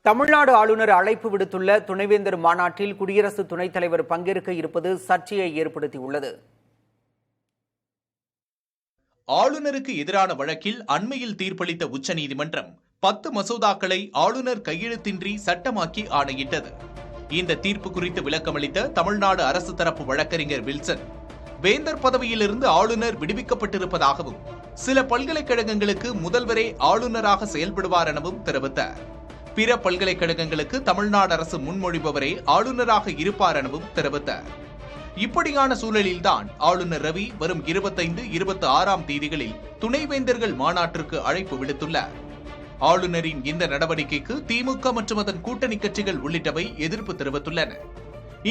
தமிழ்நாடு ஆளுநர் அழைப்பு விடுத்துள்ள துணைவேந்தர் மாநாட்டில் குடியரசு துணைத் தலைவர் பங்கேற்க இருப்பது சர்ச்சையை ஏற்படுத்தியுள்ளது. ஆளுநருக்கு எதிரான வழக்கில் அண்மையில் தீர்ப்பளித்த உச்சநீதிமன்றம் 10 மசோதாக்களை ஆளுநர் கையெழுத்தின்றி சட்டமாக்கி ஆணையிட்டது. இந்த தீர்ப்பு குறித்து விளக்கமளித்த தமிழ்நாடு அரசு தரப்பு வழக்கறிஞர் வில்சன், வேந்தர் பதவியிலிருந்து ஆளுநர் விடுவிக்கப்பட்டிருப்பதாகவும் சில பல்கலைக்கழகங்களுக்கு முதல்வரே ஆளுநராக செயல்படுவார் எனவும் தெரிவித்தார். பிற பல்கலைக்கழகங்களுக்கு தமிழ்நாடு அரசு முன்மொழிபவரே ஆளுநராக இருப்பார் எனவும் தெரிவித்தார். இப்படியான சூழலில்தான் ஆளுநர் ரவி வரும் 25, 26ஆம் தேதிகளில் துணைவேந்தர்கள் மாநாட்டிற்கு அழைப்பு விடுத்துள்ளார். ஆளுநரின் இந்த நடவடிக்கைக்கு திமுக மற்றும் அதன் கூட்டணி கட்சிகள் உள்ளிட்டவை எதிர்ப்பு தெரிவித்துள்ளன.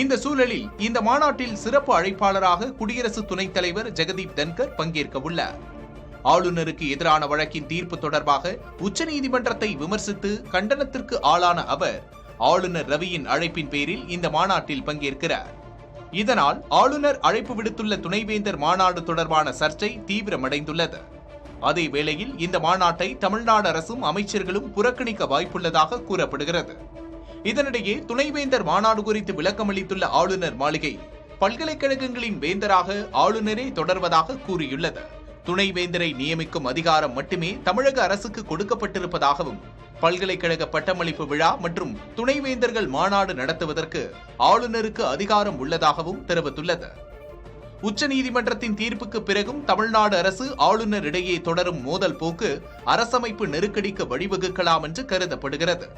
இந்த சூழலில் இந்த மாநாட்டில் சிறப்பு அழைப்பாளராக குடியரசு துணைத் தலைவர் ஜெகதீப் தன்கர் பங்கேற்க உள்ளார். ஆளுநருக்கு எதிரான வழக்கின் தீர்ப்பு தொடர்பாக உச்சநீதிமன்றத்தை விமர்சித்து கண்டனத்திற்கு ஆளான அவர் ஆளுநர் ரவியின் அழைப்பின் பேரில் இந்த மாநாட்டில் பங்கேற்கிறார். இதனால் ஆளுநர் அழைப்பு விடுத்துள்ள துணைவேந்தர் மாநாடு தொடர்பான சர்ச்சை தீவிரமடைந்துள்ளது. அதே வேளையில் இந்த மாநாட்டை தமிழ்நாடு அரசும் அமைச்சர்களும் புறக்கணிக்க வாய்ப்புள்ளதாக கூறப்படுகிறது. இதனிடையே துணைவேந்தர் மாநாடு குறித்து விளக்கமளித்துள்ள ஆளுநர் மாளிகை பல்கலைக்கழகங்களின் வேந்தராக ஆளுநரே தொடர்வதாக கூறியுள்ளது. துணைவேந்தரை நியமிக்கும் அதிகாரம் மட்டுமே தமிழக அரசுக்கு கொடுக்கப்பட்டிருப்பதாகவும் பல்கலைக்கழக பட்டமளிப்பு விழா மற்றும் துணைவேந்தர்கள் மாநாடு நடத்துவதற்கு ஆளுநருக்கு அதிகாரம் உள்ளதாகவும் தெரிவித்துள்ளது. உச்சநீதிமன்றத்தின் தீர்ப்புக்கு பிறகும் தமிழ்நாடு அரசு ஆளுநர் இடையே தொடரும் மோதல் போக்கு அரசமைப்பு நெருக்கடிக்கு வழிவகுக்கலாம் என்று கருதப்படுகிறது.